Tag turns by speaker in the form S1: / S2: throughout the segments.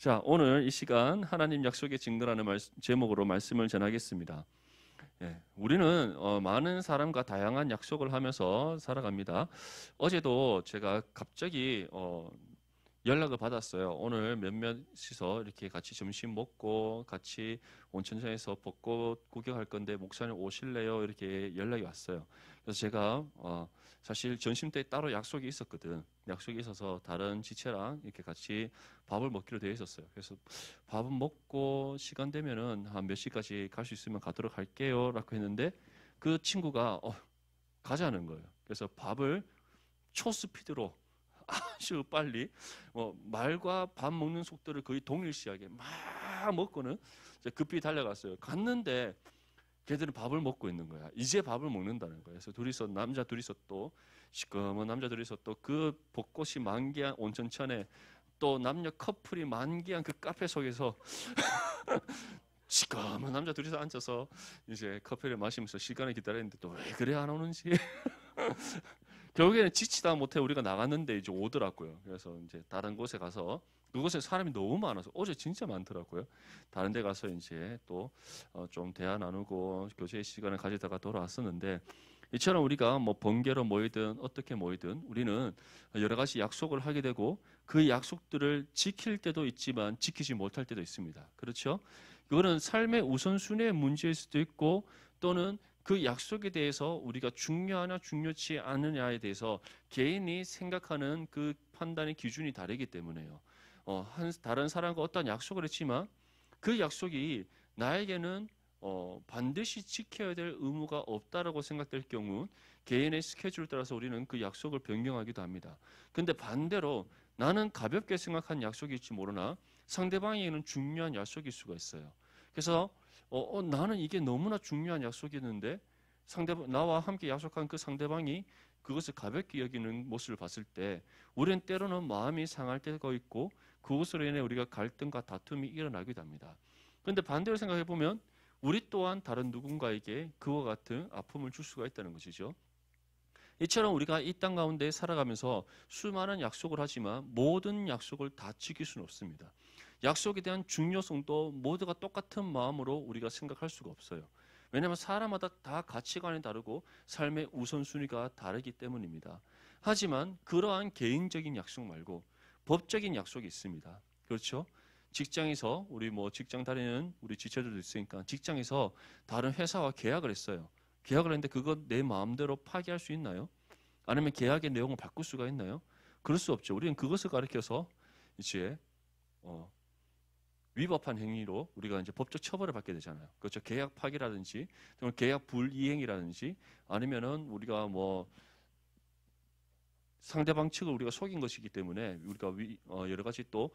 S1: 자, 오늘 이 시간 하나님 약속의 증거라는 제목으로 말씀을 전하겠습니다. 우리는 많은 사람과 다양한 약속을 하면서 살아갑니다. 어제도 제가 갑자기 연락을 받았어요. 오늘 몇몇이서 이렇게 같이 점심 먹고 같이 온천장에서 벚꽃 구경할 건데 목사님 오실래요? 이렇게 연락이 왔어요. 그래서 제가 사실 점심 때 따로 약속이 있었거든. 약속이 있어서 다른 지체랑 이렇게 같이 밥을 먹기로 되어 있었어요. 그래서 밥은 먹고 시간 되면은 한 몇 시까지 갈 수 있으면 가도록 할게요라고 했는데 그 친구가 가자는 거예요. 그래서 밥을 초스피드로 아주 빨리 말과 밥 먹는 속도를 거의 동일시하게 막 먹고는 이제 급히 달려갔어요. 갔는데 걔들은 밥을 먹고 있는 거야. 이제 밥을 먹는다는 거야. 그래서 남자 둘이서 또 시커먼 남자 둘이서 또 그 벚꽃이 만개한 온천천에 또 남녀 커플이 만개한 그 카페 속에서 시커먼 남자 둘이서 앉아서 이제 커피를 마시면서 시간을 기다렸는데 또 왜 그래 안 오는지 결국에는 지치다 못해 우리가 나갔는데 이제 오더라고요. 그래서 이제 다른 곳에 가서 그곳에 사람이 너무 많아서 어제 진짜 많더라고요. 다른 데 가서 이제 또 좀 대화 나누고 교제의 시간을 가지다가 돌아왔었는데 이처럼 우리가 뭐 번개로 모이든 어떻게 모이든 우리는 여러 가지 약속을 하게 되고 그 약속들을 지킬 때도 있지만 지키지 못할 때도 있습니다. 그렇죠? 그거는 삶의 우선순위의 문제일 수도 있고 또는 그 약속에 대해서 우리가 중요하냐 중요치 않느냐에 대해서 개인이 생각하는 그 판단의 기준이 다르기 때문에요. 다른 사람과 어떤 약속을 했지만 그 약속이 나에게는 반드시 지켜야 될 의무가 없다라고 생각될 경우 개인의 스케줄에 따라서 우리는 그 약속을 변경하기도 합니다. 근데 반대로 나는 가볍게 생각한 약속일지 모르나 상대방에게는 중요한 약속일 수가 있어요. 그래서 나는 이게 너무나 중요한 약속이었는데 나와 함께 약속한 그 상대방이 그것을 가볍게 여기는 모습을 봤을 때 우리는 때로는 마음이 상할 때가 있고 그것으로 인해 우리가 갈등과 다툼이 일어나기도 합니다. 그런데 반대로 생각해 보면 우리 또한 다른 누군가에게 그와 같은 아픔을 줄 수가 있다는 것이죠. 이처럼 우리가 이 땅 가운데 살아가면서 수많은 약속을 하지만 모든 약속을 다 지킬 수는 없습니다. 약속에 대한 중요성도 모두가 똑같은 마음으로 우리가 생각할 수가 없어요. 왜냐하면 사람마다 다 가치관이 다르고 삶의 우선순위가 다르기 때문입니다. 하지만 그러한 개인적인 약속 말고 법적인 약속이 있습니다. 그렇죠? 직장에서 우리 직장 다니는 우리 지체들도 있으니까 직장에서 다른 회사와 계약을 했어요. 계약을 했는데 그거 내 마음대로 파기할 수 있나요? 아니면 계약의 내용을 바꿀 수가 있나요? 그럴 수 없죠. 우리는 그것을 가리켜서 이제 어, 위법한 행위로 우리가 이제 법적 처벌을 받게 되잖아요. 그렇죠. 계약 파기라든지, 또는 계약 불이행이라든지, 아니면은 우리가 상대방 측을 우리가 속인 것이기 때문에 우리가 여러 가지 또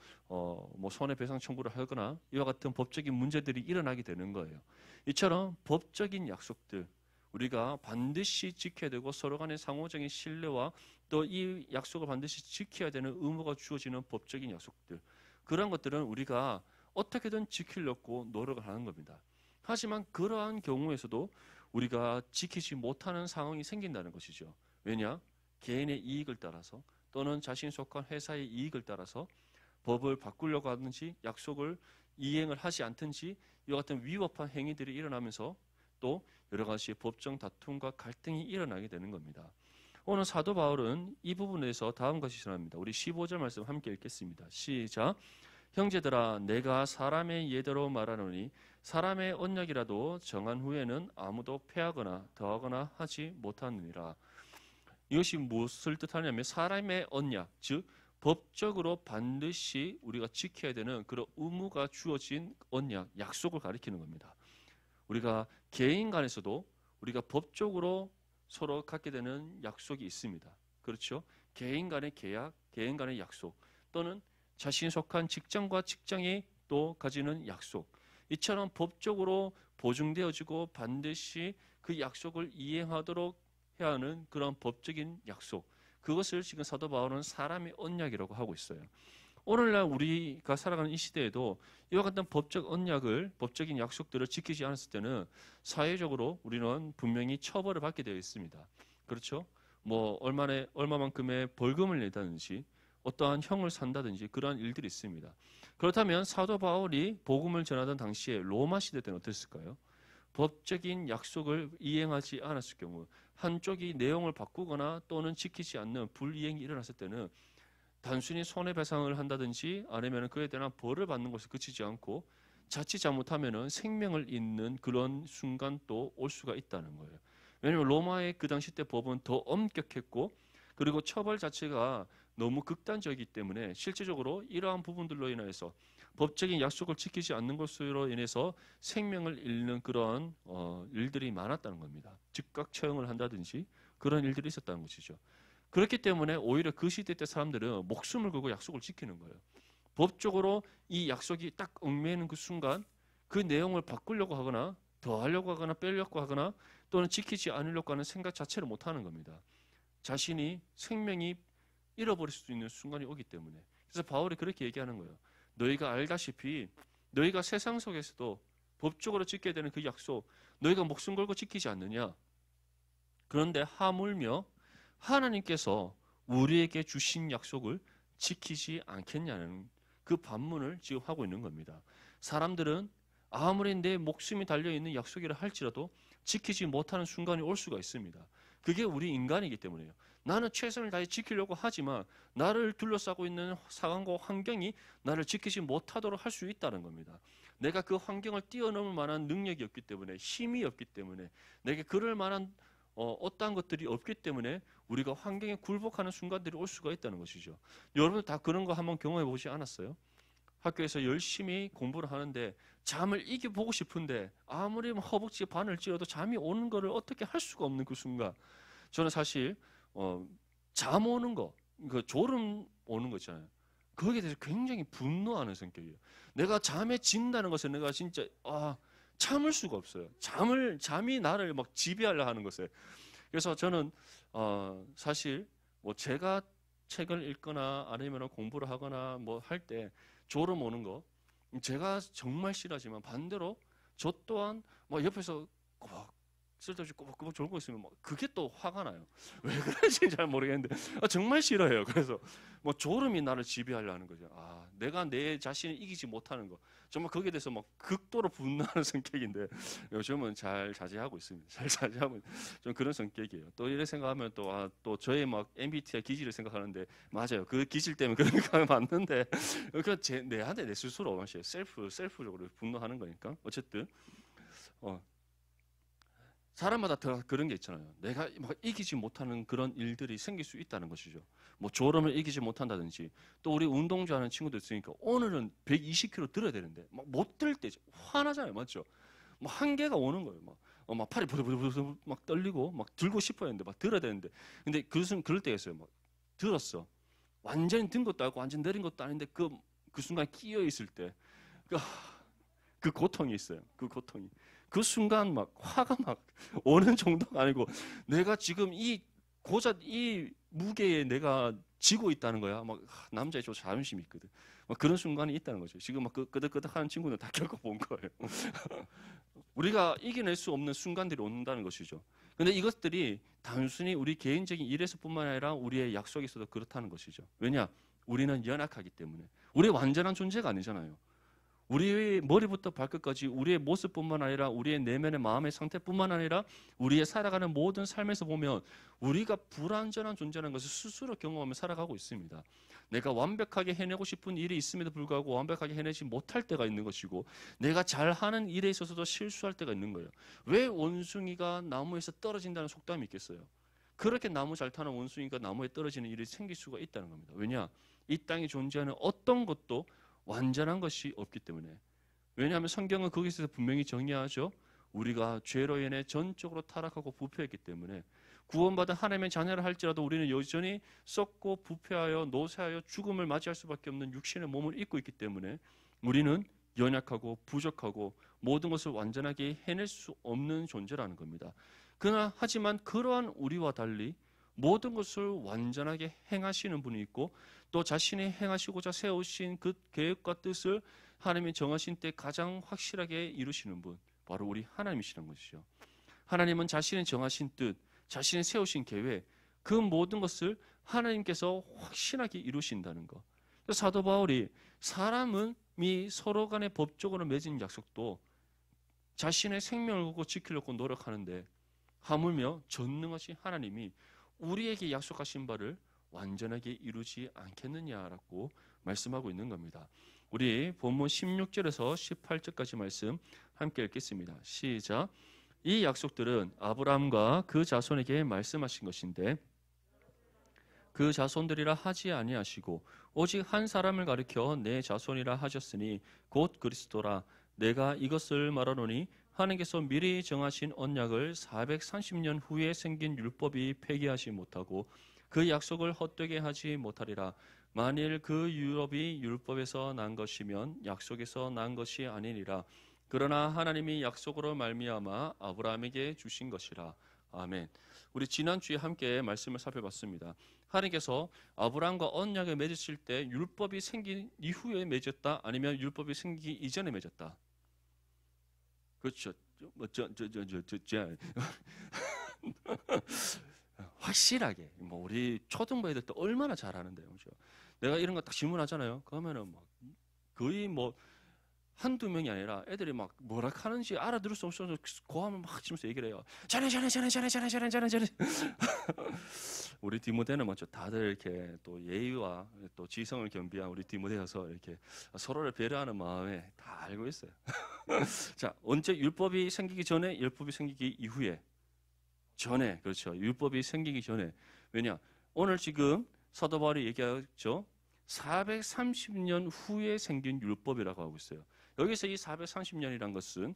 S1: 손해배상 청구를 하거나 이와 같은 법적인 문제들이 일어나게 되는 거예요. 이처럼 법적인 약속들 우리가 반드시 지켜야 되고 서로 간의 상호적인 신뢰와 또 이 약속을 반드시 지켜야 되는 의무가 주어지는 법적인 약속들 그런 것들은 우리가 어떻게든 지키려고 노력을 하는 겁니다. 하지만 그러한 경우에서도 우리가 지키지 못하는 상황이 생긴다는 것이죠. 왜냐? 개인의 이익을 따라서 또는 자신이 속한 회사의 이익을 따라서 법을 바꾸려고 하든지 약속을 이행을 하지 않든지 이와 같은 위법한 행위들이 일어나면서 또 여러 가지 법정 다툼과 갈등이 일어나게 되는 겁니다. 오늘 사도 바울은 이 부분에서 다음 것이 전합니다. 우리 15절 말씀 함께 읽겠습니다. 시작. 형제들아 내가 사람의 예대로 말하노니 사람의 언약이라도 정한 후에는 아무도 패하거나 더하거나 하지 못하느니라. 이것이 무엇을 뜻하냐면 사람의 언약, 즉 법적으로 반드시 우리가 지켜야 되는 그런 의무가 주어진 언약, 약속을 가리키는 겁니다. 우리가 개인 간에서도 우리가 법적으로 서로 갖게 되는 약속이 있습니다. 그렇죠? 개인 간의 계약, 개인 간의 약속 또는 자신이 속한 직장과 직장이 또 가지는 약속 이처럼 법적으로 보증되어지고 반드시 그 약속을 이행하도록 해야 하는 그런 법적인 약속 그것을 지금 사도 바울은 사람의 언약이라고 하고 있어요. 오늘날 우리가 살아가는 이 시대에도 이와 같은 법적 언약을 법적인 약속들을 지키지 않았을 때는 사회적으로 우리는 분명히 처벌을 받게 되어 있습니다. 그렇죠? 얼마만큼의 벌금을 낸다든지 어떠한 형을 산다든지 그러한 일들이 있습니다. 그렇다면 사도 바울이 복음을 전하던 당시에 로마 시대 때는 어땠을까요? 법적인 약속을 이행하지 않았을 경우, 한쪽이 내용을 바꾸거나 또는 지키지 않는 불이행이 일어났을 때는 단순히 손해배상을 한다든지 아니면 그에 대한 벌을 받는 것에 그치지 않고 자칫 잘못하면 생명을 잇는 그런 순간도 올 수가 있다는 거예요. 왜냐하면 로마의 그 당시 때 법은 더 엄격했고, 그리고 처벌 자체가 너무 극단적이기 때문에 실제적으로 이러한 부분들로 인해서 법적인 약속을 지키지 않는 것으로 인해서 생명을 잃는 그런 일들이 많았다는 겁니다. 즉각 처형을 한다든지 그런 일들이 있었다는 것이죠. 그렇기 때문에 오히려 그 시대 때 사람들은 목숨을 걸고 약속을 지키는 거예요. 법적으로 이 약속이 딱 얽매이는 그 순간 그 내용을 바꾸려고 하거나 더 하려고 하거나 빼려고 하거나 또는 지키지 않으려고 하는 생각 자체를 못하는 겁니다. 자신이 생명이 잃어버릴 수 있는 순간이 오기 때문에. 그래서 바울이 그렇게 얘기하는 거예요. 너희가 알다시피 너희가 세상 속에서도 법적으로 지켜야 되는 그 약속 너희가 목숨 걸고 지키지 않느냐. 그런데 하물며 하나님께서 우리에게 주신 약속을 지키지 않겠냐는 그 반문을 지금 하고 있는 겁니다. 사람들은 아무리 내 목숨이 달려있는 약속이라 할지라도 지키지 못하는 순간이 올 수가 있습니다. 그게 우리 인간이기 때문에요. 나는 최선을 다해 지키려고 하지만 나를 둘러싸고 있는 상황과 환경이 나를 지키지 못하도록 할 수 있다는 겁니다. 내가 그 환경을 뛰어넘을 만한 능력이 없기 때문에, 힘이 없기 때문에, 내게 그럴 만한 어떠한 것들이 없기 때문에 우리가 환경에 굴복하는 순간들이 올 수가 있다는 것이죠. 여러분 다 그런 거 한번 경험해 보지 않았어요? 학교에서 열심히 공부를 하는데 잠을 이겨보고 싶은데 아무리 허벅지에 바늘 찧어도 잠이 오는 거를 어떻게 할 수가 없는 그 순간, 저는 사실 잠 오는 거, 그 졸음 오는 거 있잖아요. 거기에 대해서 굉장히 분노하는 성격이에요. 내가 잠에 진다는 것을 내가 진짜 참을 수가 없어요. 잠이 나를 막 지배하려 하는 것에. 그래서 저는 사실 뭐 제가 책을 읽거나 아니면 공부를 하거나 뭐 할 때 졸음 오는 거 제가 정말 싫어하지만 반대로 저 또한 뭐 옆에서 쓸데없이 꼬박꼬박 졸고 있으면 뭐 그게 또 화가 나요. 왜 그런지 잘 모르겠는데 정말 싫어해요. 그래서 뭐 졸음이 나를 지배하려는 거죠. 내가 내 자신을 이기지 못하는 거 정말 거기에 대해서 막 극도로 분노하는 성격인데 요즘은 잘 자제하고 있습니다. 잘 자제하고 좀 그런 성격이에요. 또 이렇게 생각하면 또 저의 막 MBTI 기질을 생각하는데 맞아요. 그 기질 때문에 그런 거 맞는데 내한테 내 스스로 마셔요. 셀프적으로 분노하는 거니까 어쨌든 사람마다 다 그런 게 있잖아요. 내가 막 이기지 못하는 그런 일들이 생길 수 있다는 것이죠. 뭐 졸음을 이기지 못한다든지 또 우리 운동자 하는 친구도 있으니까 오늘은 120kg 들어야 되는데 막 못 들 때 화나잖아요. 맞죠? 뭐 한계가 오는 거예요. 막 팔이 부들부들 막 떨리고 막 들고 싶어야 했는데 막 들어야 되는데 근데 그럴 때가 있어요. 막 들었어. 완전히 든 것도 아니고 완전 내린 것도 아닌데 그 순간 끼어 있을 때 그 고통이 있어요. 그 고통이. 그 순간 막 화가 막 오는 정도가 아니고 내가 지금 이 무게에 내가 지고 있다는 거야. 막 남자의 저 자존심이 있거든. 막 그런 순간이 있다는 거죠. 지금 막 끄덕끄덕하는 친구는 다 겪어본 거예요. 우리가 이겨낼 수 없는 순간들이 온다는 것이죠. 근데 이것들이 단순히 우리 개인적인 일에서뿐만 아니라 우리의 약속에서도 그렇다는 것이죠. 왜냐? 우리는 연약하기 때문에. 우리 완전한 존재가 아니잖아요. 우리의 머리부터 발끝까지 우리의 모습뿐만 아니라 우리의 내면의 마음의 상태뿐만 아니라 우리의 살아가는 모든 삶에서 보면 우리가 불완전한 존재라는 것을 스스로 경험하며 살아가고 있습니다. 내가 완벽하게 해내고 싶은 일이 있음에도 불구하고 완벽하게 해내지 못할 때가 있는 것이고 내가 잘하는 일에 있어서도 실수할 때가 있는 거예요. 왜 원숭이가 나무에서 떨어진다는 속담이 있겠어요? 그렇게 나무 잘 타는 원숭이가 나무에 떨어지는 일이 생길 수가 있다는 겁니다. 왜냐? 이 땅에 존재하는 어떤 것도 완전한 것이 없기 때문에. 왜냐하면 성경은 거기서 분명히 정의하죠. 우리가 죄로 인해 전적으로 타락하고 부패했기 때문에 구원받은 하나님의 자녀를 할지라도 우리는 여전히 썩고 부패하여 노쇠하여 죽음을 맞이할 수밖에 없는 육신의 몸을 입고 있기 때문에 우리는 연약하고 부족하고 모든 것을 완전하게 해낼 수 없는 존재라는 겁니다. 하지만 그러한 우리와 달리 모든 것을 완전하게 행하시는 분이 있고 또 자신이 행하시고자 세우신 그 계획과 뜻을 하나님이 정하신 때 가장 확실하게 이루시는 분, 바로 우리 하나님이시라는 것이죠. 하나님은 자신이 정하신 뜻, 자신이 세우신 계획, 그 모든 것을 하나님께서 확실하게 이루신다는 것. 사도 바울이 사람은 사람이 서로 간에 법적으로 맺은 약속도 자신의 생명을 걸고 지키려고 노력하는데 하물며 전능하신 하나님이 우리에게 약속하신 바를 완전하게 이루지 않겠느냐라고 말씀하고 있는 겁니다. 우리 본문 16절에서 18절까지 말씀 함께 읽겠습니다. 시작. 이 약속들은 아브라함과 그 자손에게 말씀하신 것인데 그 자손들이라 하지 아니하시고 오직 한 사람을 가리켜 내 자손이라 하셨으니 곧 그리스도라. 내가 이것을 말하노니 하나님께서 미리 정하신 언약을 430년 후에 생긴 율법이 폐기하지 못하고 그 약속을 헛되게 하지 못하리라. 만일 그 율법이 율법에서 난 것이면 약속에서 난 것이 아니니라. 그러나 하나님이 약속으로 말미암아 아브라함에게 주신 것이라. 아멘. 우리 지난주에 함께 말씀을 살펴봤습니다. 하나님께서 아브라함과 언약을 맺으실 때 율법이 생긴 이후에 맺었다, 아니면 율법이 생기기 이전에 맺었다. 그렇죠. 확실하게 우리 초등부 애들 때 얼마나 잘하는데요, 그렇죠? 내가 이런 거 딱 질문하잖아요. 그러면은 거의 한두 명이 아니라 애들이 뭐라 하는지 알아들을 수 없어서 고함을 막 치면서 얘기를 해요. 잘해. 우리 디모데는 먼저 다들 이렇게 또 예의와 또 지성을 겸비한 우리 디모데여서 이렇게 서로를 배려하는 마음에 다 알고 있어요. 자, 언제 율법이 생기기 전에, 율법이 생기기 이후에? 전에, 그렇죠. 율법이 생기기 전에. 왜냐? 오늘 지금 사도 바울이 얘기하죠. 430년 후에 생긴 율법이라고 하고 있어요. 여기서 이 430년이란 것은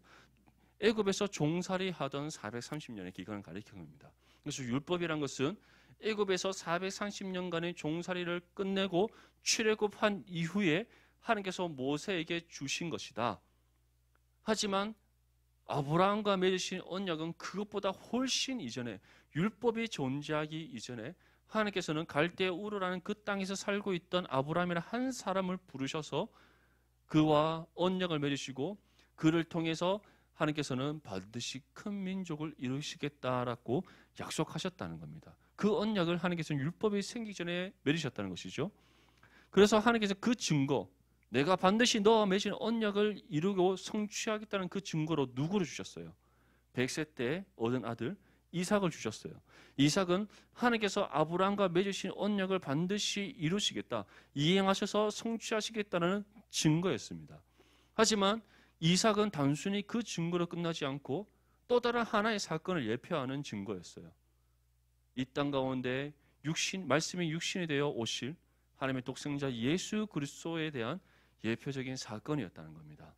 S1: 애굽에서 종살이 하던 430년의 기간을 가리키는 겁니다. 그래서 율법이란 것은 애굽에서 430년간의 종살이를 끝내고 출애굽한 이후에 하나님께서 모세에게 주신 것이다. 하지만 아브라함과 맺으신 언약은 그것보다 훨씬 이전에, 율법이 존재하기 이전에 하나님께서는 갈대 우르라는 그 땅에서 살고 있던 아브라함이라는 한 사람을 부르셔서 그와 언약을 맺으시고 그를 통해서 하나님께서는 반드시 큰 민족을 이루시겠다라고 약속하셨다는 겁니다. 그 언약을 하나님께서는 율법이 생기기 전에 맺으셨다는 것이죠. 그래서 하나님께서 그 증거, 내가 반드시 너와 맺은 언약을 이루고 성취하겠다는 그 증거로 누구를 주셨어요? 100세 때 얻은 아들 이삭을 주셨어요. 이삭은 하나님께서 아브라함과 맺으신 언약을 반드시 이루시겠다, 이행하셔서 성취하시겠다는 증거였습니다. 하지만 이삭은 단순히 그 증거로 끝나지 않고 또 다른 하나의 사건을 예표하는 증거였어요. 이 땅 가운데 말씀이 육신이 되어 오실 하나님의 독생자 예수 그리스도에 대한 예표적인 사건이었다는 겁니다.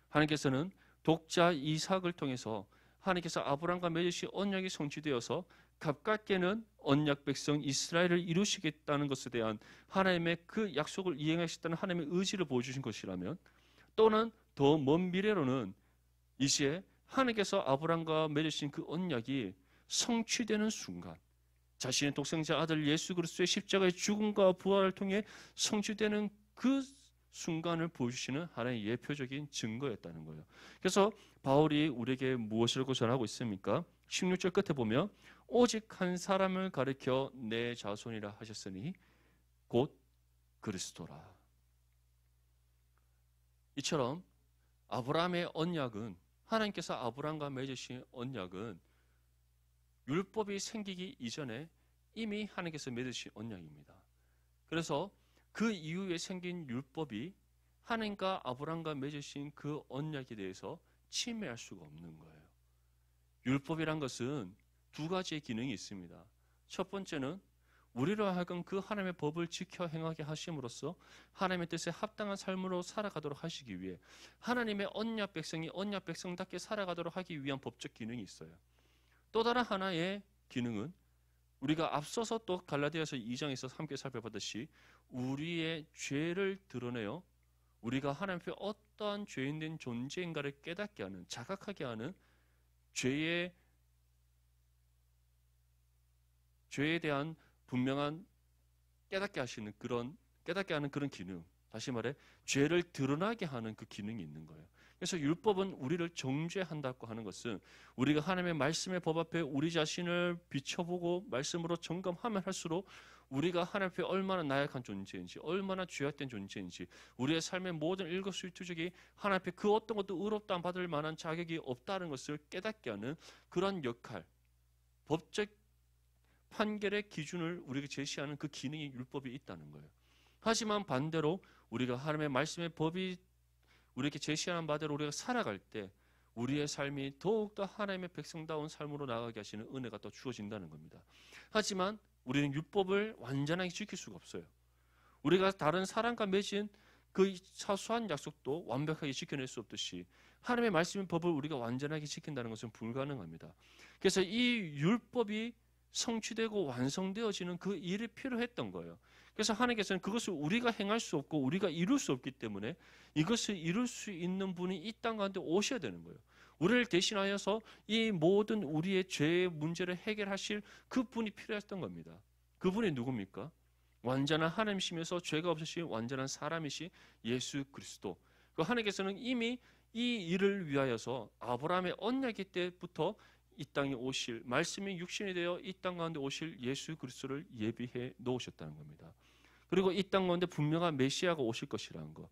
S1: 하나님께서는 독자 이삭을 통해서 하나님께서 아브라함과 맺으신 언약이 성취되어서 가깝게는 언약 백성 이스라엘을 이루시겠다는 것에 대한 하나님의 그 약속을 이행하시겠다는 하나님의 의지를 보여주신 것이라면, 또는 더 먼 미래로는 이제 하나님께서 아브라함과 맺으신 그 언약이 성취되는 순간, 자신의 독생자 아들 예수 그리스도의 십자가의 죽음과 부활을 통해 성취되는 그 순간을 보여주시는 하나의 예표적인 증거였다는 거예요. 그래서 바울이 우리에게 무엇이라고 전하고 있습니까? 16절 끝에 보면 오직 한 사람을 가리켜 내 자손이라 하셨으니 곧 그리스도라. 이처럼 아브라함의 언약은, 하나님께서 아브라함과 맺으신 언약은 율법이 생기기 이전에 이미 하나님께서 맺으신 언약입니다. 그래서 그 이후에 생긴 율법이 하나님과 아브라함과 맺으신 그 언약에 대해서 침해할 수가 없는 거예요. 율법이란 것은 두 가지의 기능이 있습니다. 첫 번째는 우리로 하여금 그 하나님의 법을 지켜 행하게 하심으로써 하나님의 뜻에 합당한 삶으로 살아가도록 하시기 위해, 하나님의 언약 백성이 언약 백성답게 살아가도록 하기 위한 법적 기능이 있어요. 또 다른 하나의 기능은 우리가 앞서서 또 갈라디아서 2장에서 함께 살펴봤듯이 우리의 죄를 드러내어 우리가 하나님 앞에 어떠한 죄인된 존재인가를 깨닫게 하는, 자각하게 하는 죄에 대한 분명한 깨닫게 하는 그런 기능, 다시 말해 죄를 드러나게 하는 그 기능이 있는 거예요. 그래서 율법은 우리를 정죄한다고 하는 것은 우리가 하나님의 말씀의 법 앞에 우리 자신을 비춰보고 말씀으로 점검하면 할수록 우리가 하나님 앞에 얼마나 나약한 존재인지, 얼마나 죄악된 존재인지, 우리의 삶의 모든 일거수일투족이 하나님 앞에 그 어떤 것도 의롭다 받을 만한 자격이 없다는 것을 깨닫게 하는 그런 역할, 법적 판결의 기준을 우리에게 제시하는 그 기능이 율법이 있다는 거예요. 하지만 반대로 우리가 하나님의 말씀의 법이 우리에게 제시하는 바대로 우리가 살아갈 때 우리의 삶이 더욱더 하나님의 백성다운 삶으로 나가게 하시는 은혜가 또 주어진다는 겁니다. 하지만 우리는 율법을 완전하게 지킬 수가 없어요. 우리가 다른 사람과 맺은 그 사소한 약속도 완벽하게 지켜낼 수 없듯이 하나님의 말씀의 법을 우리가 완전하게 지킨다는 것은 불가능합니다. 그래서 이 율법이 성취되고 완성되어지는 그 일이 필요했던 거예요. 그래서 하나님께서는 그것을 우리가 행할 수 없고 우리가 이룰 수 없기 때문에 이것을 이룰 수 있는 분이 이 땅 가운데 오셔야 되는 거예요. 우리를 대신하여서 이 모든 우리의 죄의 문제를 해결하실 그 분이 필요했던 겁니다. 그분이 누굽니까? 완전한 하나님이시면서 죄가 없으신 완전한 사람이시 예수 그리스도. 하나님께서는 이미 이 일을 위하여서 아브라함의 언약의 때부터 이 땅에 오실, 말씀이 육신이 되어 이 땅 가운데 오실 예수 그리스도를 예비해 놓으셨다는 겁니다. 그리고 이 땅 가운데 분명한 메시아가 오실 것이라는 거,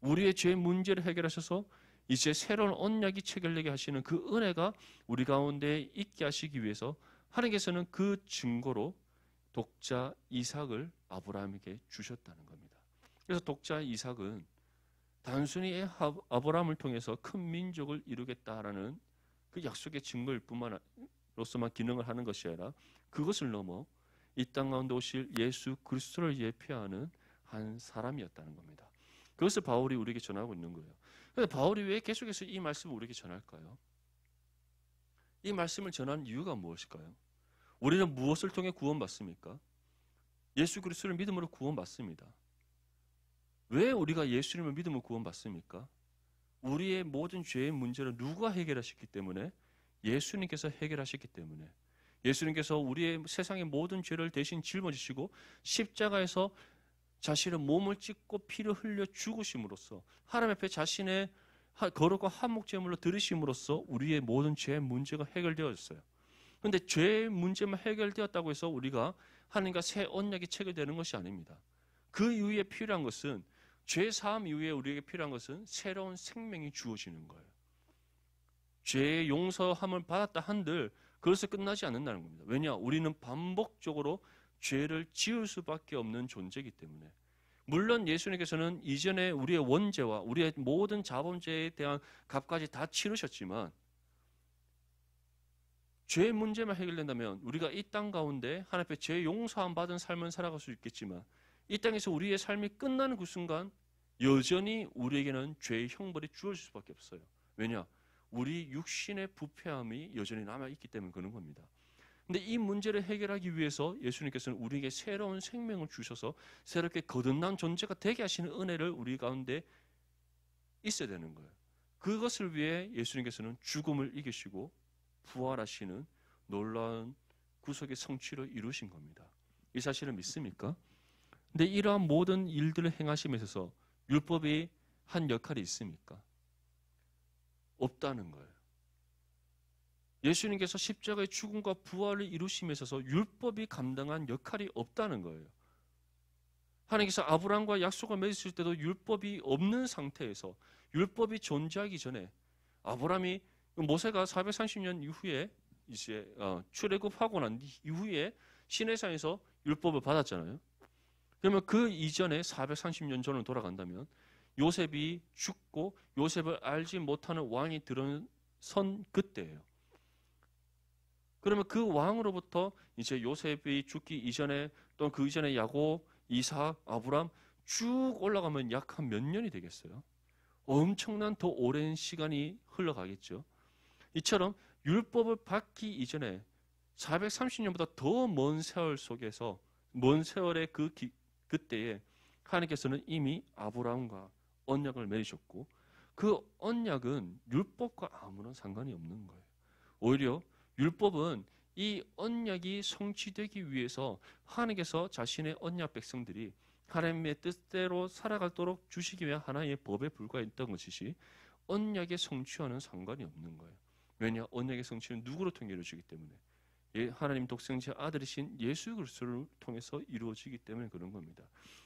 S1: 우리의 죄 문제를 해결하셔서 이제 새로운 언약이 체결되게 하시는 그 은혜가 우리 가운데 있게 하시기 위해서 하나님께서는 그 증거로 독자 이삭을 아브라함에게 주셨다는 겁니다. 그래서 독자 이삭은 단순히 아브라함을 통해서 큰 민족을 이루겠다라는 그 약속의 증거일 뿐만로서만 기능을 하는 것이 아니라 그것을 넘어 이 땅 가운데 오실 예수 그리스도를 예표하는 한 사람이었다는 겁니다. 그것을 바울이 우리에게 전하고 있는 거예요. 그런데 바울이 왜 계속해서 이 말씀을 우리에게 전할까요? 이 말씀을 전하는 이유가 무엇일까요? 우리는 무엇을 통해 구원받습니까? 예수 그리스도를 믿음으로 구원받습니다. 왜 우리가 예수님을 믿음으로 구원받습니까? 우리의 모든 죄의 문제를 누가 해결하셨기 때문에? 예수님께서 해결하셨기 때문에. 예수님께서 우리의 세상의 모든 죄를 대신 짊어지시고 십자가에서 자신의 몸을 찢고 피를 흘려 죽으심으로써 하나님 앞에 자신의 거룩과 한몫제물로 드리심으로써 우리의 모든 죄의 문제가 해결되었어요. 그런데 죄의 문제만 해결되었다고 해서 우리가 하나님과 새 언약이 체결되는 것이 아닙니다. 그 이후에 필요한 것은, 죄 사함 이후에 우리에게 필요한 것은 새로운 생명이 주어지는 거예요. 죄의 용서함을 받았다 한들 그것을 끝나지 않는다는 겁니다. 왜냐? 우리는 반복적으로 죄를 지을 수밖에 없는 존재이기 때문에. 물론 예수님께서는 이전에 우리의 원죄와 우리의 모든 자범죄에 대한 값까지 다 치르셨지만 죄의 문제만 해결된다면 우리가 이 땅 가운데 하나님 앞에 죄 용서함 받은 삶을 살아갈 수 있겠지만 이 땅에서 우리의 삶이 끝나는 그 순간 여전히 우리에게는 죄의 형벌이 주어질 수밖에 없어요. 왜냐? 우리 육신의 부패함이 여전히 남아있기 때문에 그런 겁니다. 근데 이 문제를 해결하기 위해서 예수님께서는 우리에게 새로운 생명을 주셔서 새롭게 거듭난 존재가 되게 하시는 은혜를 우리 가운데 있어야 되는 거예요. 그것을 위해 예수님께서는 죽음을 이기시고 부활하시는 놀라운 구속의 성취를 이루신 겁니다. 이 사실을 믿습니까? 근데 이러한 모든 일들을 행하시면서 율법이 한 역할이 있습니까? 없다는 거예요. 예수님께서 십자가의 죽음과 부활을 이루시면서 율법이 감당한 역할이 없다는 거예요. 하나님께서 아브라함과 약속을 맺으실 때도 율법이 없는 상태에서, 율법이 존재하기 전에 아브라함이, 모세가 430년 이후에 이제 출애굽하고 난 이후에 시내산에서 율법을 받았잖아요. 그러면 그 이전에 430년 전으로 돌아간다면 요셉이 죽고 요셉을 알지 못하는 왕이 들어선 그때예요. 그러면 그 왕으로부터 이제 요셉이 죽기 이전에 또 그 이전에 야곱, 이삭, 아브람 쭉 올라가면 약 한 몇 년이 되겠어요? 엄청난 더 오랜 시간이 흘러가겠죠. 이처럼 율법을 받기 이전에 430년보다 더 먼 세월 속에서, 먼 세월의 그때에 하나님께서는 이미 아브라함과 언약을 맺으셨고 그 언약은 율법과 아무런 상관이 없는 거예요. 오히려 율법은 이 언약이 성취되기 위해서 하나님께서 자신의 언약 백성들이 하나님의 뜻대로 살아가도록 주시기 위한 하나의 법에 불과했던 것이지 언약의 성취와는 상관이 없는 거예요. 왜냐? 언약의 성취는 누구로 통해 이루어지기 때문에 하나님 독생자 아들이신 예수 그리스도를 통해서 이루어지기 때문에 그런 겁니다.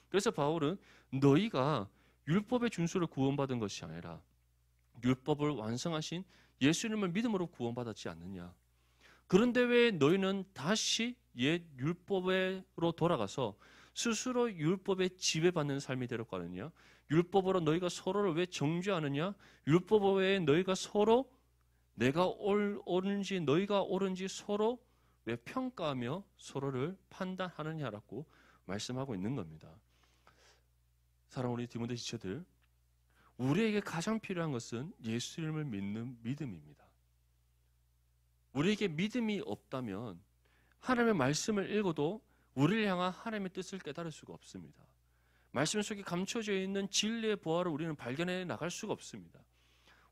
S1: 그래서 바울은 너희가 율법의 준수를 구원받은 것이 아니라 율법을 완성하신 예수님을 믿음으로 구원받았지 않느냐. 그런데 왜 너희는 다시 옛 율법으로 돌아가서 스스로 율법에 지배받는 삶이 되려고 하느냐? 율법으로 너희가 서로를 왜 정죄하느냐? 율법 외에 너희가 서로 내가 옳은지 너희가 옳은지 서로 왜 평가하며 서로를 판단하느냐라고 말씀하고 있는 겁니다. 사랑하는 우리 디모데 지체들, 우리에게 가장 필요한 것은 예수님을 믿는 믿음입니다. 우리에게 믿음이 없다면 하나님의 말씀을 읽어도 우리를 향한 하나님의 뜻을 깨달을 수가 없습니다. 말씀 속에 감춰져 있는 진리의 보화를 우리는 발견해 나갈 수가 없습니다.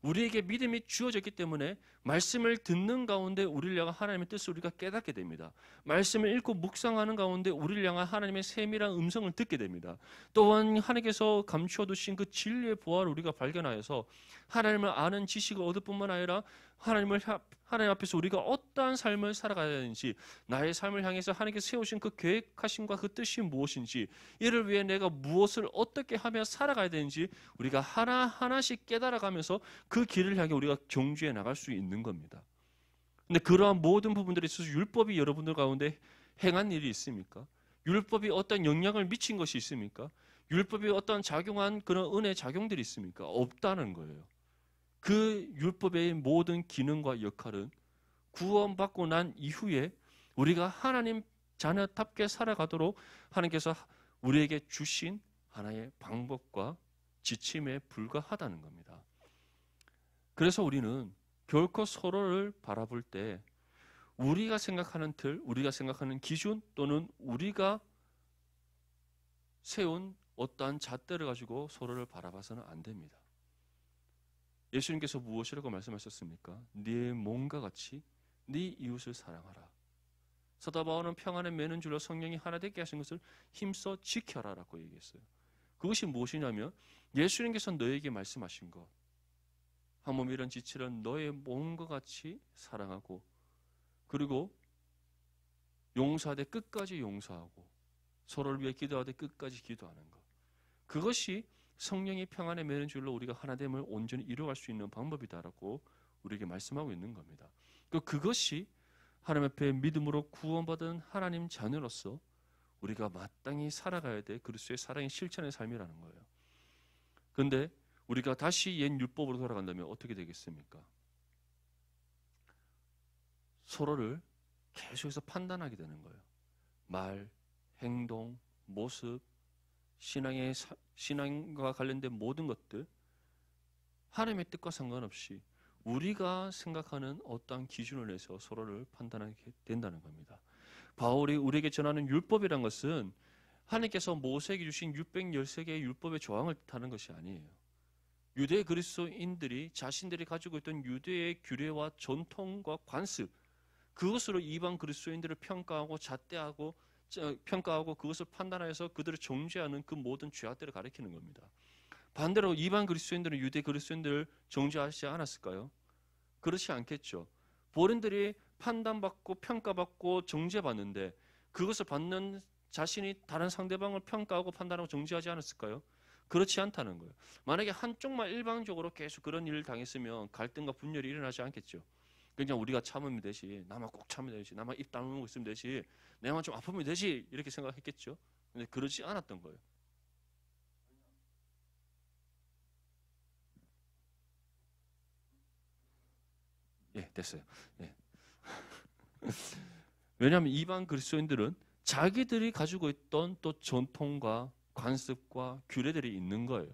S1: 우리에게 믿음이 주어졌기 때문에 말씀을 듣는 가운데 우리를 향한 하나님의 뜻을 우리가 깨닫게 됩니다. 말씀을 읽고 묵상하는 가운데 우리를 향한 하나님의 세밀한 음성을 듣게 됩니다. 또한 하나님께서 감추어두신 그 진리의 보화를 우리가 발견하여서 하나님을 아는 지식을 얻을 뿐만 아니라 하나님 앞에서 우리가 어떠한 삶을 살아가야 되는지, 나의 삶을 향해서 하나님께서 세우신 그 계획하심과 그 뜻이 무엇인지, 이를 위해 내가 무엇을 어떻게 하며 살아가야 되는지 우리가 하나하나씩 깨달아가면서 그 길을 향해 우리가 경주해 나갈 수 있는 겁니다. 근데 그러한 모든 부분들에 있어서 율법이 여러분들 가운데 행한 일이 있습니까? 율법이 어떤 영향을 미친 것이 있습니까? 율법이 어떤 작용한 그런 은혜 작용들이 있습니까? 없다는 거예요. 그 율법의 모든 기능과 역할은 구원받고 난 이후에 우리가 하나님 자녀답게 살아가도록 하나님께서 우리에게 주신 하나의 방법과 지침에 불과하다는 겁니다. 그래서 우리는 결코 서로를 바라볼 때 우리가 생각하는 틀, 우리가 생각하는 기준 또는 우리가 세운 어떠한 잣대를 가지고 서로를 바라봐서는 안 됩니다. 예수님께서 무엇이라고 말씀하셨습니까? 네 몸과 같이 네 이웃을 사랑하라. 사도 바울은 평안에 매는 줄로 성령이 하나 되게 하신 것을 힘써 지켜라라고 얘기했어요. 그것이 무엇이냐면 예수님께서 너에게 말씀하신 것, 한 몸 이런 지체는 너의 몸과 같이 사랑하고, 그리고 용서하되 끝까지 용서하고, 서로를 위해 기도하되 끝까지 기도하는 것, 그것이 성령이 평안에 매는 줄로 우리가 하나됨을 온전히 이루어갈 수 있는 방법이다라고 우리에게 말씀하고 있는 겁니다. 그것이 하나님 앞에 믿음으로 구원받은 하나님 자녀로서 우리가 마땅히 살아가야 될 그리스도의 사랑의 실천의 삶이라는 거예요. 그런데 우리가 다시 옛 율법으로 돌아간다면 어떻게 되겠습니까? 서로를 계속해서 판단하게 되는 거예요. 말, 행동, 모습, 신앙과 관련된 모든 것들, 하나님의 뜻과 상관없이 우리가 생각하는 어떠한 기준을 내서 서로를 판단하게 된다는 겁니다. 바울이 우리에게 전하는 율법이란 것은 하나님께서 모세에게 주신 613개의 율법의 조항을 뜻하는 것이 아니에요. 유대 그리스도인들이 자신들이 가지고 있던 유대의 규례와 전통과 관습, 그것으로 이방 그리스도인들을 평가하고 잣대하고 그것을 판단하여서 그들을 정죄하는 그 모든 죄악들을 가리키는 겁니다. 반대로 이방 그리스도인들은 유대 그리스도인들을 정죄하지 않았을까요? 그렇지 않겠죠. 본인들이 판단받고 평가받고 정죄받는데 그것을 받는 자신이 다른 상대방을 평가하고 판단하고 정죄하지 않았을까요? 그렇지 않다는 거예요. 만약에 한쪽만 일방적으로 계속 그런 일을 당했으면 갈등과 분열이 일어나지 않겠죠. 그냥 우리가 참으면 되지, 나만 꼭 참으면 되지, 나만 입 다물고 있으면 되지, 내만 좀 아프면 되지, 이렇게 생각했겠죠. 근데 그러지 않았던 거예요. 예, 됐어요. 예. 왜냐하면 이방 그리스도인들은 자기들이 가지고 있던 또 전통과 관습과 규례들이 있는 거예요.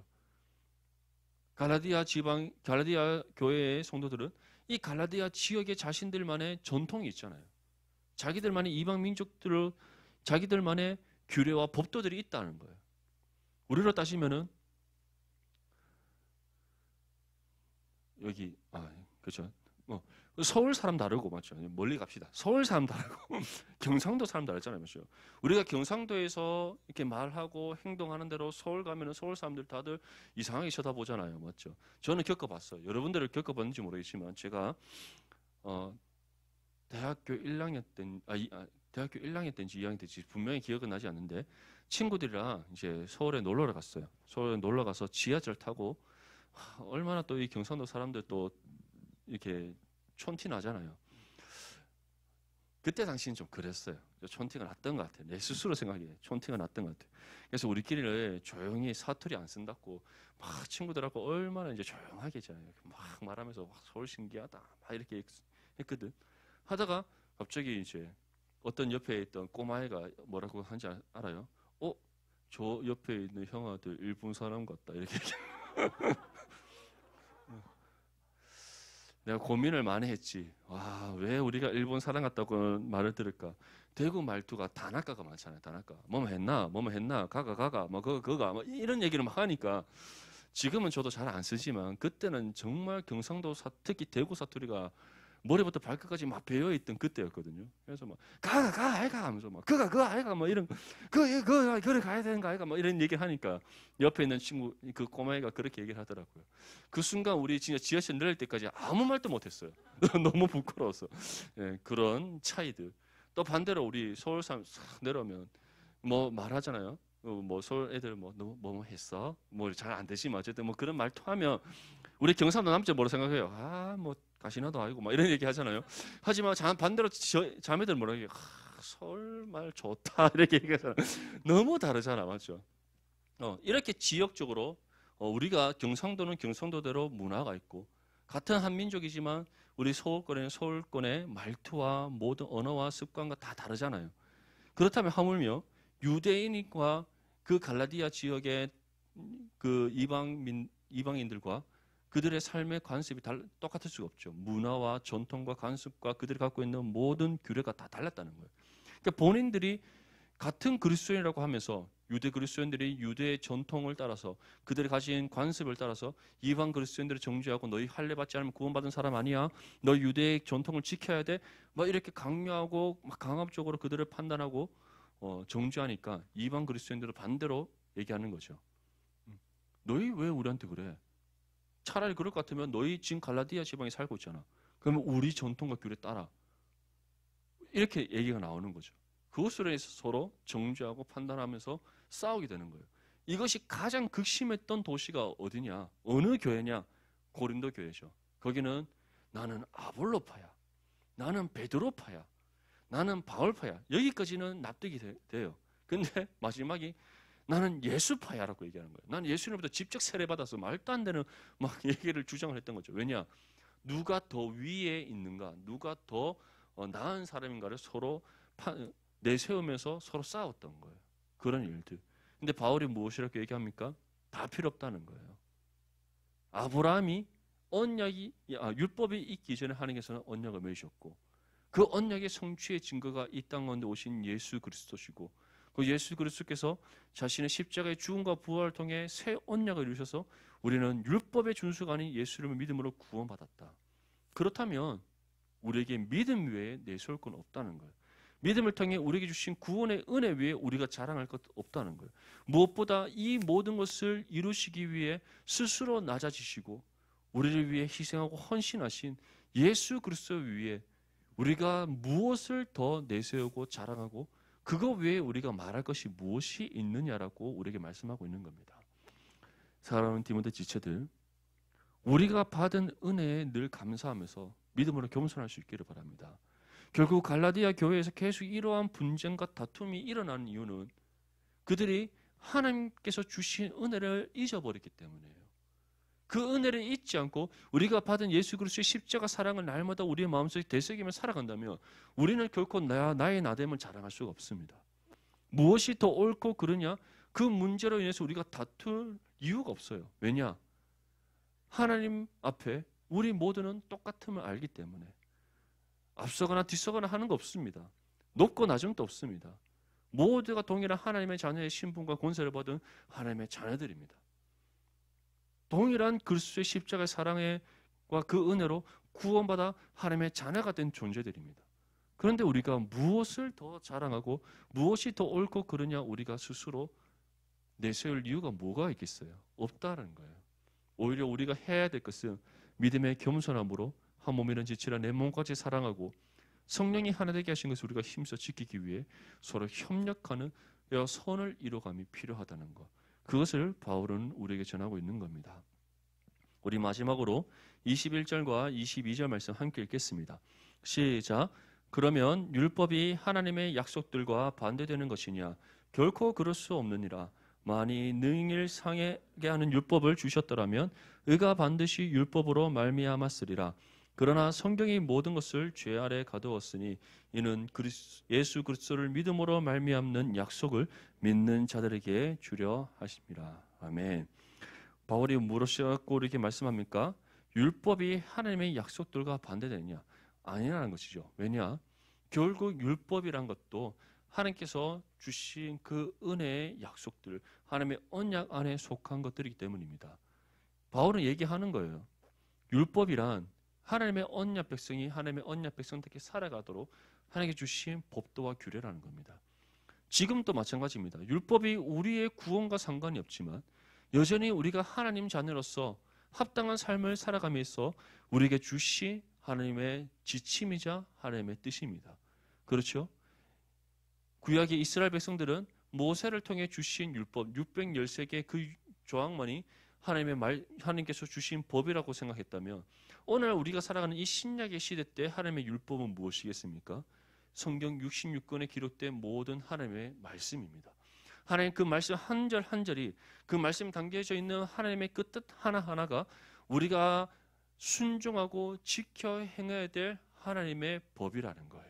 S1: 갈라디아 교회의 성도들은 이 갈라디아 지역의 자신들만의 전통이 있잖아요. 자기들만의 이방 민족들을 자기들만의 규례와 법도들이 있다는 거예요. 우리로 따지면은 여기 그렇죠. 서울 사람 다르고 맞죠. 멀리 갑시다. 서울 사람 다르고 경상도 사람 다르잖아요, 맞죠. 우리가 경상도에서 이렇게 말하고 행동하는 대로 서울 가면은 서울 사람들 다들 이상하게 쳐다보잖아요, 맞죠. 저는 겪어봤어요. 여러분들을 겪어봤는지 모르겠지만 제가 대학교 1학년 대학교 1학년 때인지 2학년 때인지 분명히 기억은 나지 않는데 친구들이랑 이제 서울에 놀러 갔어요. 서울에 놀러 가서 지하철 타고 얼마나 또 이 경상도 사람들 또 이렇게 촌티 나잖아요. 그때 당시는 좀 그랬어요. 촌티가 났던 것 같아요. 내 스스로 생각해 촌티가 났던 것 같아요. 그래서 우리끼리 조용히 사투리 안 쓴다고 막 친구들하고 얼마나 이제 조용하게 막 말하면서 서울 신기하다 막 이렇게 했거든. 하다가 갑자기 이제 어떤 옆에 있던 꼬마애가 뭐라고 하는지 알아요? 저 옆에 있는 형아들 일본 사람 같다 이렇게. 내가 고민을 많이 했지. 와, 왜 우리가 일본 사람 같다고 말을 들을까? 대구 말투가 다나카가 많잖아요. 다나카. 뭐뭐 했나? 가가. 뭐 그거가 뭐 이런 얘기를 막 하니까 지금은 저도 잘 안 쓰지만 그때는 정말 경상도 특히 대구 사투리가 머리부터 발끝까지 막 배어 있던 그때였거든요. 그래서 막 가가 아이가 하면서 막 그가 아이가 뭐 이런 그래 가야 되는 거 아이가 뭐 이런 얘기를 하니까 옆에 있는 친구 그 꼬마애가 그렇게 얘기를 하더라고요. 그 순간 우리 진짜 지하철 내릴 때까지 아무 말도 못했어요. 너무 부끄러워서. 예, 그런 차이들. 또 반대로 우리 서울 사람 내려오면 뭐 말하잖아요. 뭐 서울 애들 뭐 했어? 뭐 잘 안 되지만 어쨌든 뭐 그런 말투하면 우리 경상도 남자 뭐라 생각해요? 뭐 가시나도 아니고 막 이런 얘기 하잖아요. 하지만 반대로 자매들 뭐라 해요? 서울 말 좋다 이렇게 얘기하잖아. 너무 다르잖아, 맞죠? 이렇게 지역적으로 우리가 경상도는 경상도대로 문화가 있고 같은 한민족이지만 우리 서울권에는 서울권의 말투와 모든 언어와 습관과 다 다르잖아요. 그렇다면 하물며 유대인과 그 갈라디아 지역의 그 이방인들과 그들의 삶의 관습이 똑같을 수가 없죠. 문화와 전통과 관습과 그들이 갖고 있는 모든 규례가 다 달랐다는 거예요. 그러니까 본인들이 같은 그리스도인이라고 하면서 유대 그리스도인들이 유대의 전통을 따라서 그들이 가진 관습을 따라서 이방 그리스도인들을 정죄하고 너희 할례 받지 않으면 구원받은 사람 아니야. 너 유대의 전통을 지켜야 돼. 막 이렇게 강요하고 막 강압적으로 그들을 판단하고 정죄하니까 이방 그리스도인들은 반대로 얘기하는 거죠. 너희 왜 우리한테 그래? 차라리 그럴 것 같으면 너희 지금 갈라디아 지방에 살고 있잖아. 그러면 우리 전통과 규례 따라. 이렇게 얘기가 나오는 거죠. 그것으로 해서 서로 정죄하고 판단하면서 싸우게 되는 거예요. 이것이 가장 극심했던 도시가 어디냐? 어느 교회냐? 고린도 교회죠. 거기는 나는 아볼로파야. 나는 베드로파야. 나는 바울파야. 여기까지는 납득이 돼요. 근데 마지막이 나는 예수파야라고 얘기하는 거예요. 나는 예수님부터 직접 세례받아서 말도 안 되는 막 얘기를 주장을 했던 거죠. 왜냐? 누가 더 위에 있는가? 누가 더 나은 사람인가를 서로 내세우면서 서로 싸웠던 거예요. 그런 일들. 근데 바울이 무엇이라고 얘기합니까? 다 필요 없다는 거예요. 아브라함이 율법이 있기 전에 하나님께서는 언약을 맺으셨고 그 언약의 성취의 증거가 이 땅 가운데 오신 예수 그리스도시고 그 예수 그리스도께서 자신의 십자가의 죽음과 부활을 통해 새 언약을 이루셔서 우리는 율법의 준수가 아닌 예수를 믿음으로 구원받았다. 그렇다면 우리에게 믿음 외에 내세울 건 없다는 거예요. 믿음을 통해 우리에게 주신 구원의 은혜 위에 우리가 자랑할 것 없다는 거예요. 무엇보다 이 모든 것을 이루시기 위해 스스로 낮아지시고 우리를 위해 희생하고 헌신하신 예수 그리스도 위에 우리가 무엇을 더 내세우고 자랑하고 그거 외에 우리가 말할 것이 무엇이 있느냐라고 우리에게 말씀하고 있는 겁니다. 사랑하는 디모데 지체들, 우리가 받은 은혜에 늘 감사하면서 믿음으로 겸손할 수 있기를 바랍니다. 결국 갈라디아 교회에서 계속 이러한 분쟁과 다툼이 일어나는 이유는 그들이 하나님께서 주신 은혜를 잊어버렸기 때문이에요. 그 은혜를 잊지 않고 우리가 받은 예수 그리스도의 십자가 사랑을 날마다 우리의 마음속에 되새기며 살아간다면 우리는 결코 나의 나됨을 자랑할 수가 없습니다. 무엇이 더 옳고 그르냐? 그 문제로 인해서 우리가 다툴 이유가 없어요. 왜냐? 하나님 앞에 우리 모두는 똑같음을 알기 때문에 앞서거나 뒤서거나 하는 거 없습니다. 높고 낮음도 없습니다. 모두가 동일한 하나님의 자녀의 신분과 권세를 받은 하나님의 자녀들입니다. 동일한 그리스도의 십자가의 사랑과 그 은혜로 구원받아 하나님의 자녀가 된 존재들입니다. 그런데 우리가 무엇을 더 자랑하고 무엇이 더 옳고 그르냐 우리가 스스로 내세울 이유가 뭐가 있겠어요? 없다는 거예요. 오히려 우리가 해야 될 것은 믿음의 겸손함으로 한 몸이는 지치라 내 몸까지 사랑하고 성령이 하나 되게 하신 것을 우리가 힘써 지키기 위해 서로 협력하는 선을 이루감이 필요하다는 것. 그것을 바울은 우리에게 전하고 있는 겁니다. 우리 마지막으로 21절과 22절 말씀 함께 읽겠습니다. 시작. 그러면 율법이 하나님의 약속들과 반대되는 것이냐? 결코 그럴 수 없느니라. 만일 능일 상하게 하는 율법을 주셨더라면 의가 반드시 율법으로 말미암았으리라. 그러나 성경이 모든 것을 죄 아래 가두었으니 이는 예수 그리스도를 믿음으로 말미암는 약속을 믿는 자들에게 주려 하십니다. 아멘. 바울이 무엇이라고 이렇게 말씀합니까? 율법이 하나님의 약속들과 반대되느냐? 아니라는 것이죠. 왜냐? 결국 율법이란 것도 하나님께서 주신 그 은혜의 약속들, 하나님의 언약 안에 속한 것들이기 때문입니다. 바울은 얘기하는 거예요. 율법이란 하나님의 언약 백성이 하나님의 언약 백성답게 살아가도록 하나님께 주신 법도와 규례라는 겁니다. 지금도 마찬가지입니다. 율법이 우리의 구원과 상관이 없지만 여전히 우리가 하나님 자녀로서 합당한 삶을 살아가면서 우리에게 주신 하나님의 지침이자 하나님의 뜻입니다. 그렇죠? 구약의 이스라엘 백성들은 모세를 통해 주신 율법 613개 그 조항만이 하나님께서 주신 법이라고 생각했다면 오늘 우리가 살아가는 이 신약의 시대 때 하나님의 율법은 무엇이겠습니까? 성경 66권에 기록된 모든 하나님의 말씀입니다. 하나님 그 말씀 한 절 한 절이 그 말씀에 담겨져 있는 하나님의 그 뜻 하나하나가 우리가 순종하고 지켜 행해야 될 하나님의 법이라는 거예요.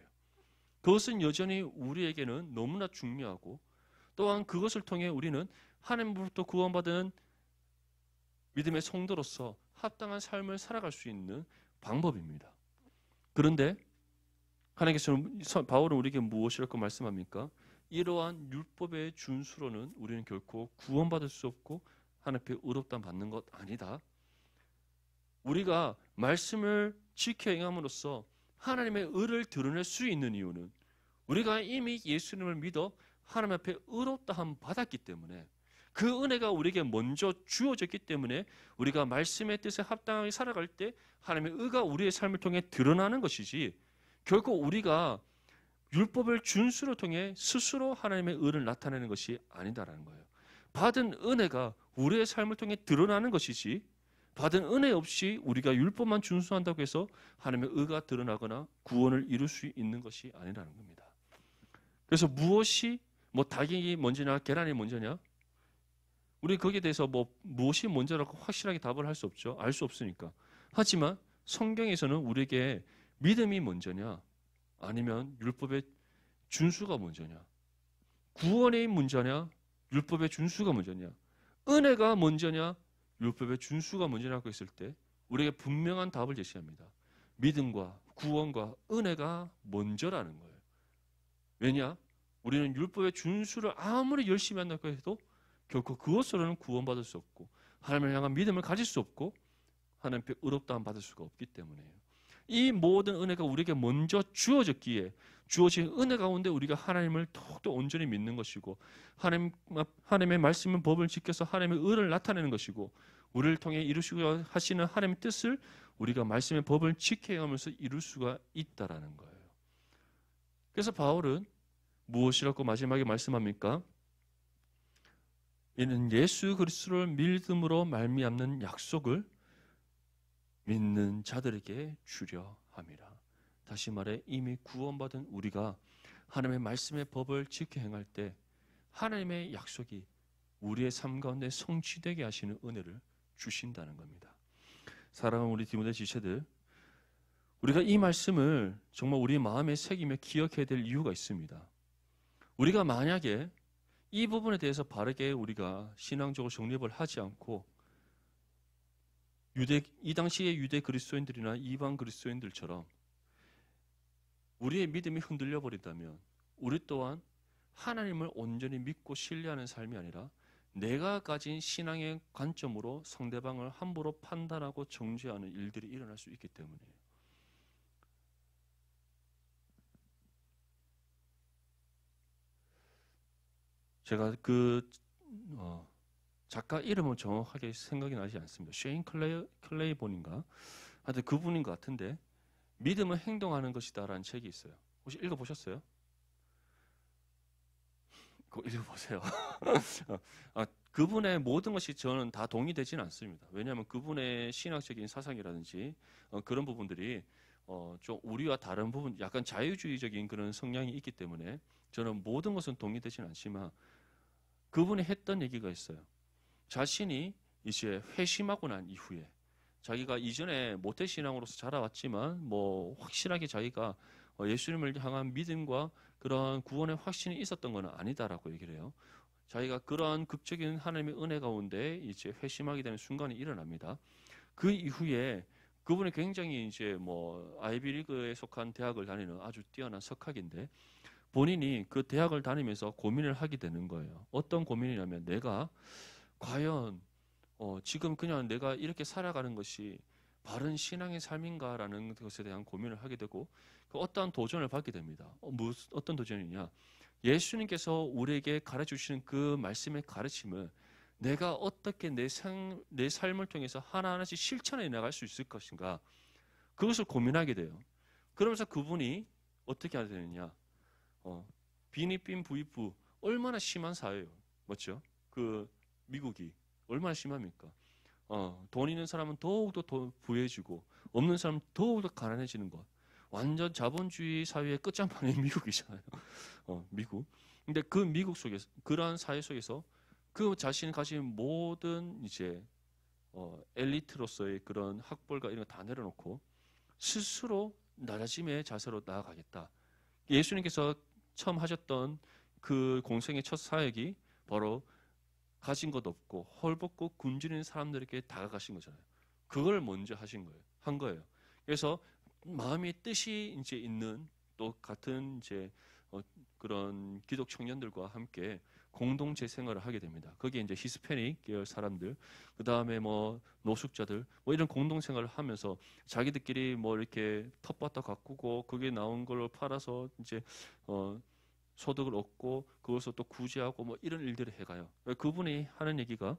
S1: 그것은 여전히 우리에게는 너무나 중요하고 또한 그것을 통해 우리는 하나님으로부터 구원받은 믿음의 성도로서 합당한 삶을 살아갈 수 있는 방법입니다. 그런데 하나님께서는 바울은 우리에게 무엇이라고 말씀합니까? 이러한 율법의 준수로는 우리는 결코 구원받을 수 없고 하나님께 의롭다함 받는 것 아니다. 우리가 말씀을 지켜 행함으로써 하나님의 의를 드러낼 수 있는 이유는 우리가 이미 예수님을 믿어 하나님 앞에 의롭다함 받았기 때문에 그 은혜가 우리에게 먼저 주어졌기 때문에 우리가 말씀의 뜻에 합당하게 살아갈 때 하나님의 의가 우리의 삶을 통해 드러나는 것이지 결코 우리가 율법을 준수로 통해 스스로 하나님의 의를 나타내는 것이 아니다라는 거예요. 받은 은혜가 우리의 삶을 통해 드러나는 것이지 받은 은혜 없이 우리가 율법만 준수한다고 해서 하나님의 의가 드러나거나 구원을 이룰 수 있는 것이 아니라는 겁니다. 그래서 무엇이 닭이 먼저냐 계란이 먼저냐 우리 거기에 대해서 무엇이 먼저라고 확실하게 답을 할 수 없죠. 알 수 없으니까. 하지만 성경에서는 우리에게 믿음이 먼저냐 아니면 율법의 준수가 먼저냐 구원의 문제냐 율법의 준수가 먼저냐 은혜가 먼저냐 율법의 준수가 먼저냐고 했을 때 우리에게 분명한 답을 제시합니다. 믿음과 구원과 은혜가 먼저라는 거예요. 왜냐? 우리는 율법의 준수를 아무리 열심히 한다고 해도 결코 그것으로는 구원받을 수 없고 하나님을 향한 믿음을 가질 수 없고 하나님께 의롭다함 받을 수가 없기 때문이에요. 이 모든 은혜가 우리에게 먼저 주어졌기에 주어진 은혜 가운데 우리가 하나님을 더욱더 온전히 믿는 것이고 하나님의 말씀의 법을 지켜서 하나님의 의를 나타내는 것이고 우리를 통해 이루시고 하시는 하나님의 뜻을 우리가 말씀의 법을 지켜가면서 이룰 수가 있다라는 거예요. 그래서 바울은 무엇이라고 마지막에 말씀합니까? 이는 예수 그리스도를 믿음으로 말미암는 약속을 믿는 자들에게 주려 함이라. 다시 말해 이미 구원받은 우리가 하나님의 말씀의 법을 지켜 행할 때 하나님의 약속이 우리의 삶 가운데 성취되게 하시는 은혜를 주신다는 겁니다. 사랑하는 우리 디모데 지체들, 우리가 이 말씀을 정말 우리 마음에 새기며 기억해야 될 이유가 있습니다. 우리가 만약에 이 부분에 대해서 바르게 우리가 신앙적으로 정립을 하지 않고 이 당시의 유대 그리스도인들이나 이방 그리스도인들처럼 우리의 믿음이 흔들려 버린다면 우리 또한 하나님을 온전히 믿고 신뢰하는 삶이 아니라 내가 가진 신앙의 관점으로 상대방을 함부로 판단하고 정죄하는 일들이 일어날 수 있기 때문이에요. 제가 작가 이름은 정확하게 생각이 나지 않습니다. 쉐인 클레이본인가? 하여튼 그분인 것 같은데 믿음은 행동하는 것이다라는 책이 있어요. 혹시 읽어보셨어요? 그거 읽어보세요. 그분의 모든 것이 저는 다 동의되지는 않습니다. 왜냐하면 그분의 신학적인 사상이라든지 그런 부분들이 좀 우리와 다른 부분, 약간 자유주의적인 그런 성향이 있기 때문에 저는 모든 것은 동의되지는 않지만 그분이 했던 얘기가 있어요. 자신이 이제 회심하고 난 이후에 자기가 이전에 모태신앙으로서 자라왔지만 뭐 확실하게 자기가 예수님을 향한 믿음과 그런 구원의 확신이 있었던 건 아니다라고 얘기를 해요. 자기가 그러한 극적인 하나님의 은혜 가운데 이제 회심하게 되는 순간이 일어납니다. 그 이후에 그분이 굉장히 이제 뭐 아이비리그에 속한 대학을 다니는 아주 뛰어난 석학인데 본인이 그 대학을 다니면서 고민을 하게 되는 거예요. 어떤 고민이냐면 내가 과연 지금 그냥 내가 이렇게 살아가는 것이 바른 신앙의 삶인가라는 것에 대한 고민을 하게 되고 그 어떠한 도전을 받게 됩니다. 어떤 도전이냐? 예수님께서 우리에게 가르쳐주시는 그 말씀의 가르침을 내가 어떻게 내 삶을 통해서 하나하나씩 실천해 나갈 수 있을 것인가? 그것을 고민하게 돼요. 그러면서 그분이 어떻게 하게 되느냐? 비니빈 부익부 얼마나 심한 사회예요. 맞죠? 그 미국이 얼마나 심합니까? 돈 있는 사람은 더욱더 더 부해지고 없는 사람은 더욱더 가난해지는 것. 완전 자본주의 사회의 끝장판이 미국이잖아요. 미국. 근데 그 미국 속에서 그러한 사회 속에서 그 자신이 가진 모든 이제 엘리트로서의 그런 학벌과 이런 거 다 내려놓고 스스로 낮아짐의 자세로 나아가겠다. 예수님께서 처음 하셨던 그 공생의 첫 사역이 바로 가진 것 없고 헐벗고 굶주리는 사람들에게 다가가신 거잖아요. 그걸 먼저 하신 거예요. 한 거예요. 그래서 마음의 뜻이 이제 있는 또 같은 이제 그런 기독 청년들과 함께 공동 재생활을 하게 됩니다. 거기에 이제 히스패닉 계열 사람들, 그 다음에 뭐 노숙자들, 뭐 이런 공동 생활을 하면서 자기들끼리 뭐 이렇게 텃밭도 가꾸고 거기에 나온 걸로 팔아서 이제 소득을 얻고 그것을 또 구제하고 뭐 이런 일들을 해가요. 그분이 하는 얘기가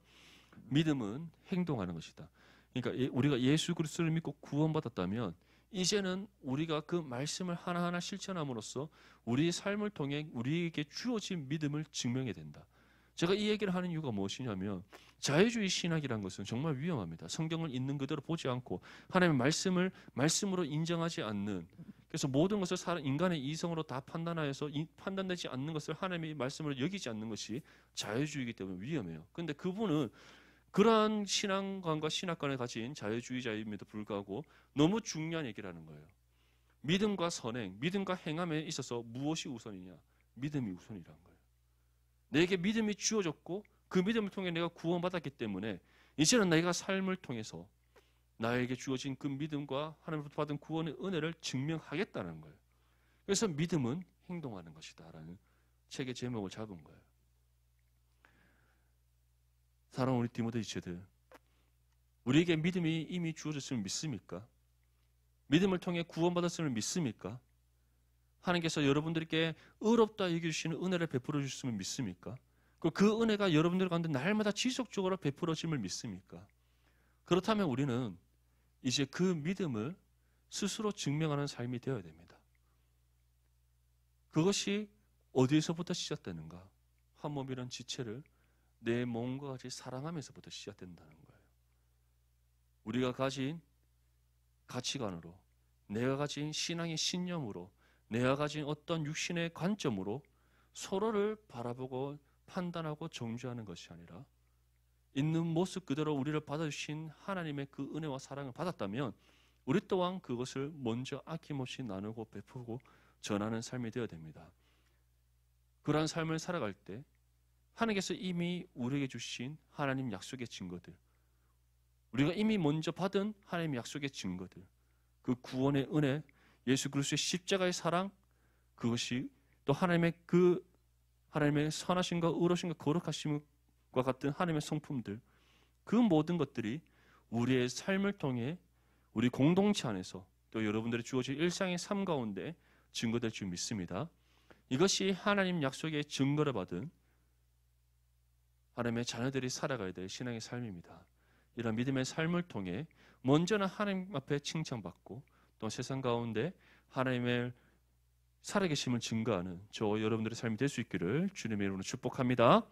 S1: 믿음은 행동하는 것이다. 그러니까 우리가 예수 그리스도를 믿고 구원받았다면 이제는 우리가 그 말씀을 하나하나 실천함으로써 우리의 삶을 통해 우리에게 주어진 믿음을 증명해야 된다. 제가 이 얘기를 하는 이유가 무엇이냐면 자유주의 신학이라는 것은 정말 위험합니다. 성경을 있는 그대로 보지 않고 하나님의 말씀을 말씀으로 인정하지 않는, 그래서 모든 것을 인간의 이성으로 다 판단하여서 판단되지 않는 것을 하나님의 말씀으로 여기지 않는 것이 자유주의이기 때문에 위험해요. 그런데 그분은 그러한 신앙관과 신학관을 가진 자유주의자임에도 불구하고 너무 중요한 얘기를 하는 거예요. 믿음과 선행, 믿음과 행함에 있어서 무엇이 우선이냐? 믿음이 우선이라는 거예요. 내게 믿음이 주어졌고 그 믿음을 통해 내가 구원받았기 때문에 이제는 내가 삶을 통해서 나에게 주어진 그 믿음과 하나님으로부터 받은 구원의 은혜를 증명하겠다는 거예요. 그래서 믿음은 행동하는 것이다 라는 책의 제목을 잡은 거예요. 사랑하는 우리 디모데 지체들, 우리에게 믿음이 이미 주어졌음을 믿습니까? 믿음을 통해 구원받았음을 믿습니까? 하나님께서 여러분들에게 의롭다 여겨주시는 은혜를 베풀어 주셨음을 믿습니까? 그 은혜가 여러분들 가운데 날마다 지속적으로 베풀어짐을 믿습니까? 그렇다면 우리는 이제 그 믿음을 스스로 증명하는 삶이 되어야 됩니다. 그것이 어디에서부터 시작되는가? 한 몸이란 지체를 내 몸과 같이 사랑하면서부터 시작된다는 거예요. 우리가 가진 가치관으로, 내가 가진 신앙의 신념으로, 내가 가진 어떤 육신의 관점으로 서로를 바라보고 판단하고 정죄하는 것이 아니라 있는 모습 그대로 우리를 받아주신 하나님의 그 은혜와 사랑을 받았다면 우리 또한 그것을 먼저 아낌없이 나누고 베푸고 전하는 삶이 되어야 됩니다. 그러한 삶을 살아갈 때 하나님께서 이미 우리에게 주신 하나님 약속의 증거들, 우리가 이미 먼저 받은 하나님 약속의 증거들, 그 구원의 은혜, 예수 그리스도의 십자가의 사랑, 그것이 또 하나님의 선하심과 의로심과 거룩하심과 같은 하나님의 성품들, 그 모든 것들이 우리의 삶을 통해 우리 공동체 안에서 또 여러분들이 주어진 일상의 삶 가운데 증거될 줄 믿습니다. 이것이 하나님 약속의 증거를 받은 하나님의 자녀들이 살아가야 될 신앙의 삶입니다. 이런 믿음의 삶을 통해 먼저는 하나님 앞에 칭찬받고 또 세상 가운데 하나님의 살아계심을 증거하는 저 여러분들의 삶이 될 수 있기를 주님의 이름으로 축복합니다.